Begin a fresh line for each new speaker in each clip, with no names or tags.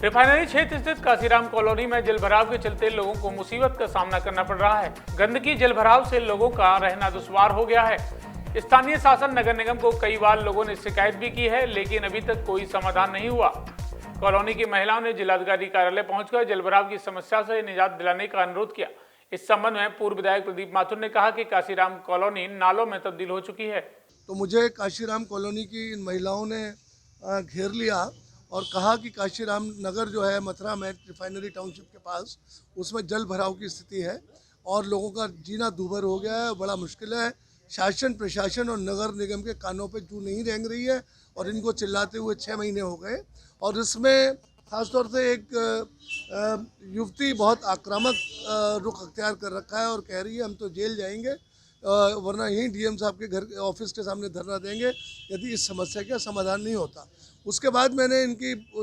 Refinery क्षेत्र स्थित Kashiram colony में जलभराव के चलते लोगों को मुसीबत का सामना करना पड़ रहा है। गंदगी जलभराव से लोगों का रहना दुश्वार हो गया है। स्थानीय शासन नगर निगम को कई बार लोगों ने शिकायत भी की है, लेकिन अभी तक कोई समाधान नहीं हुआ। कॉलोनी की महिलाओं ने जिलाधिकारी कार्यालय पहुंचकर जलभराव की समस्या से निजात दिलाने का अनुरोध किया। इस संबंध में पूर्व विधायक प्रदीप माथुर ने कहा कि काशीराम कॉलोनी नालों में तब्दील हो चुकी है।
तो मुझे काशीराम कॉलोनी की इन महिलाओं ने घेर लिया और कहा कि काशीराम नगर जो है मथुरा में रिफाइनरी टाउनशिप के पास, उसमें जल भराव की स्थिति है और लोगों का जीना दूभर हो गया है, बड़ा मुश्किल है। शासन प्रशासन और नगर निगम के कानों पे जू नहीं रेंग रही है और इनको चिल्लाते हुए 6 महीने हो गए। और इसमें खासतौर से एक युवती बहुत आक्रामक रुख अख्तियार कर रखा है और कह रही है हम तो जेल जाएंगे, वरना यहीं डीएम साहब के घर ऑफिस के सामने धरना देंगे यदि इस समस्या का समाधान नहीं होता। उसके बाद मैंने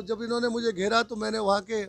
जब इन्होंने मुझे घेरा तो मैंने वहाँ के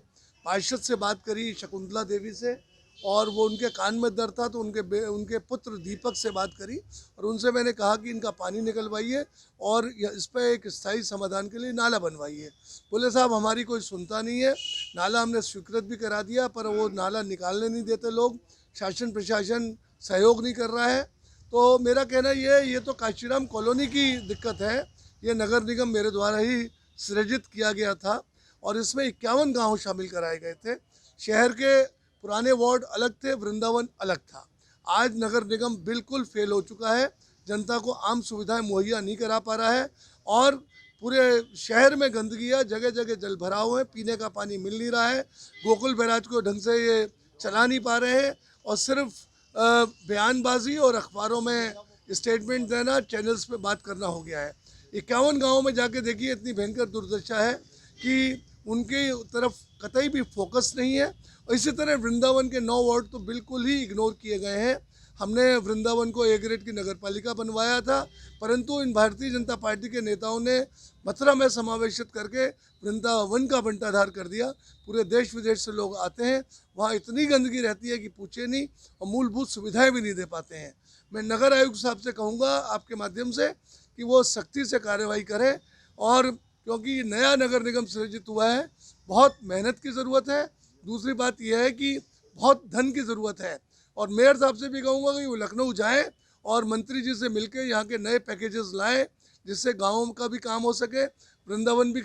पार्षद से बात करी, शकुंतला देवी से, और वो उनके कान में दर्द था तो उनके पुत्र दीपक से बात करी और उनसे मैंने कहा कि इनका पानी निकलवाइए और इस पर एक स्थायी समाधान के लिए नाला बनवाइए। बोले साहब हमारी कोई सुनता नहीं है, नाला हमने स्वीकृत भी करा दिया पर वो नाला निकालने नहीं देते लोग, शासन प्रशासन सहयोग नहीं कर रहा है। तो मेरा कहना ये तो काशीराम कॉलोनी की दिक्कत है। ये नगर निगम मेरे द्वारा ही सृजित किया गया था और इसमें 51 गांव शामिल कराए गए थे। शहर के पुराने वार्ड अलग थे, वृंदावन अलग था। आज नगर निगम बिल्कुल फेल हो चुका है, जनता को आम सुविधाएं मुहैया नहीं करा पा रहा है और पूरे शहर में गंदगी है, जगह जगह जल भराव है, पीने का पानी मिल नहीं रहा है। गोकुल बैराज को ढंग से ये चला नहीं पा रहे हैं और सिर्फ बयानबाजी और अखबारों में स्टेटमेंट देना, चैनल्स पे बात करना हो गया है। 51 गाँव में जाके देखिए इतनी भयंकर दुर्दशा है कि उनकी तरफ कतई भी फोकस नहीं है। और इसी तरह वृंदावन के 9 वार्ड तो बिल्कुल ही इग्नोर किए गए हैं। हमने वृंदावन को ए ग्रेड की नगरपालिका बनवाया था, परंतु इन भारतीय जनता पार्टी के नेताओं ने मथुरा में समावेशित करके वृंदावन का बंटाधार कर दिया। पूरे देश विदेश से लोग आते हैं, वहाँ इतनी गंदगी रहती है कि पूछे नहीं और मूलभूत सुविधाएं भी नहीं दे पाते हैं। मैं नगर आयुक्त साहब से कहूँगा आपके माध्यम से कि वो सख्ती से कार्रवाई करें, और क्योंकि नया नगर निगम सृजित हुआ है, बहुत मेहनत की ज़रूरत है। दूसरी बात यह है कि बहुत धन की ज़रूरत है और मेयर साहब से भी कहूँगा कि वो लखनऊ जाएं और मंत्री जी से मिलकर यहाँ के नए पैकेजेस लाएं, जिससे गाँव का भी काम हो सके, वृंदावन में भी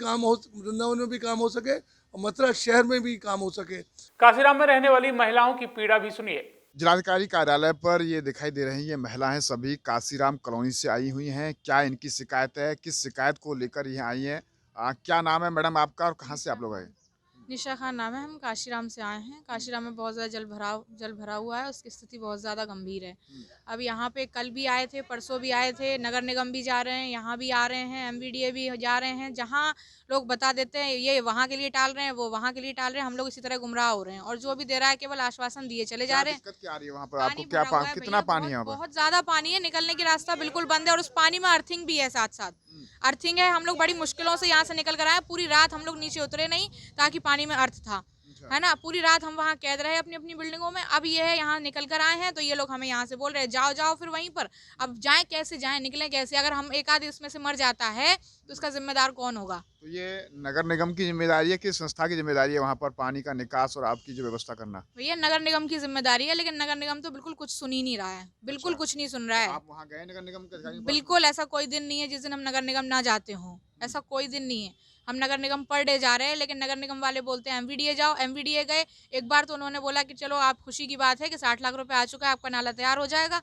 काम हो सके और मथुरा शहर में भी काम हो सके।
काशीराम में रहने वाली महिलाओं की पीड़ा भी सुनिए।
जिलाधिकारी कार्यालय पर ये दिखाई दे रही ये महिलाएं सभी काशीराम कॉलोनी से आई हुई हैं। क्या इनकी शिकायत है, किस शिकायत को लेकर ये आई हैं? क्या नाम है मैडम आपका और कहाँ से आप लोग आए?
निशा खान नाम है, हम काशीराम से आए हैं। काशीराम में बहुत ज़्यादा जल भरा हुआ है, उसकी स्थिति बहुत ज़्यादा गंभीर है। अब यहाँ पे कल भी आए थे, परसों भी आए थे, नगर निगम भी जा रहे हैं, यहाँ भी आ रहे हैं, एमवीडीए भी जा रहे हैं। जहाँ लोग बता देते हैं ये वहाँ के लिए टाल रहे हैं, वो वहाँ के लिए टाल रहे हैं, हम लोग इसी तरह गुमराह हो रहे हैं और जो भी दे रहा है केवल आश्वासन दिए चले जा रहे हैं।
दिक्कत क्या आ रही है वहाँ पर आपको? क्या कितना पानी है?
बहुत ज़्यादा पानी है, निकलने की रास्ता बिल्कुल बंद है और उस पानी में अर्थिंग भी है, साथ साथ अर्थिंग है। हम लोग बड़ी मुश्किलों से यहाँ से निकल कर आए, पूरी रात हम लोग नीचे उतरे नहीं ताकि पानी में अर्थ था, है ना। पूरी रात हम वहाँ कैद रहे अपनी अपनी बिल्डिंगों में। अब ये है यहाँ निकल कर आए हैं तो ये लोग हमें यहाँ से बोल रहे हैं जाओ जाओ, फिर वहीं पर अब जाएं कैसे, जाएं निकलें कैसे? अगर हम एक आध इसमें से मर जाता है तो उसका जिम्मेदार कौन होगा?
तो ये नगर निगम की जिम्मेदारी है कि संस्था की जिम्मेदारी है वहाँ पर पानी का निकास और आपकी जो व्यवस्था करना?
भैया नगर निगम की जिम्मेदारी है, लेकिन नगर निगम तो बिल्कुल कुछ सुन ही नहीं रहा है, बिल्कुल कुछ नहीं सुन रहा है।
आप वहाँ गए नगर निगम के अधिकारियों?
बिल्कुल ऐसा कोई दिन नहीं है जिस दिन हम नगर निगम ना जाते हों, ऐसा कोई दिन नहीं है। हम नगर निगम पर डे जा रहे हैं, लेकिन नगर निगम वाले बोलते हैं एमवीडीए जाओ। एमवीडीए गए, एक बार तो उन्होंने बोला कि चलो आप खुशी की बात है कि 60 लाख रुपए आ चुका है, आपका नाला तैयार हो जाएगा।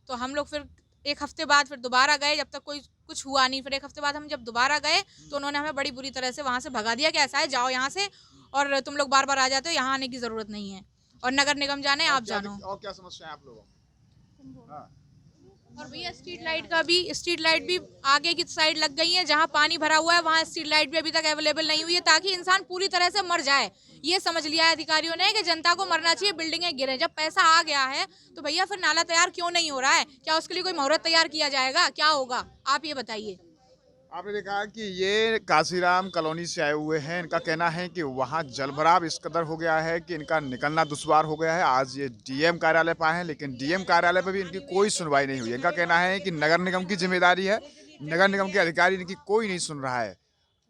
तो हम लोग फिर एक हफ्ते बाद फिर दोबारा गए, जब तक कोई कुछ हुआ नहीं। फिर एक हफ्ते बाद हम जब दोबारा गए तो उन्होंने हमें बड़ी बुरी तरह से वहाँ से भगा दिया कि ऐसा है जाओ यहाँ से, और तुम लोग बार बार आ जाते हो, यहाँ आने की ज़रूरत नहीं है और नगर निगम जाने आप जानो।
और क्या समस्या है आप लोगों को?
और भैया स्ट्रीट लाइट भी आगे की साइड लग गई है, जहाँ पानी भरा हुआ है वहाँ स्ट्रीट लाइट भी अभी तक अवेलेबल नहीं हुई है, ताकि इंसान पूरी तरह से मर जाए। ये समझ लिया है अधिकारियों ने कि जनता को मरना चाहिए, बिल्डिंगें गिरे। जब पैसा आ गया है तो भैया फिर नाला तैयार क्यों नहीं हो रहा है? क्या उसके लिए कोई मुहूर्त तैयार किया जाएगा? क्या होगा आप ये बताइए।
आपने देखा कि ये काशीराम कॉलोनी से आए हुए हैं। इनका कहना है कि वहाँ जलभराव इस कदर हो गया है कि इनका निकलना दुश्वार हो गया है। आज ये डीएम कार्यालय पर आए हैं, लेकिन डीएम कार्यालय पर भी इनकी कोई सुनवाई नहीं हुई। इनका कहना है कि नगर निगम की जिम्मेदारी है, नगर निगम के अधिकारी इनकी कोई नहीं सुन रहा है।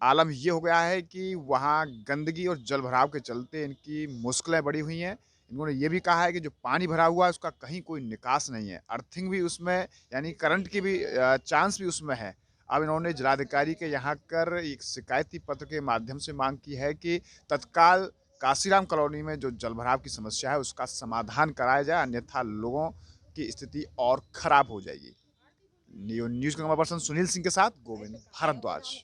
आलम ये हो गया है कि वहाँ गंदगी और जल भराव के चलते इनकी मुश्किलें बढ़ी हुई हैं। इन्होंने ये भी कहा है कि जो पानी भरा हुआ है उसका कहीं कोई निकास नहीं है, अर्थिंग भी उसमें यानी करंट की भी चांस भी उसमें है। अब इन्होंने जिलाधिकारी के यहाँ कर एक शिकायती पत्र के माध्यम से मांग की है कि तत्काल काशीराम कॉलोनी में जो जल भराव की समस्या है उसका समाधान कराया जाए, अन्यथा लोगों की स्थिति और खराब हो जाएगी। News camera person Sunil Singh के साथ गोविंद भारद्वाज।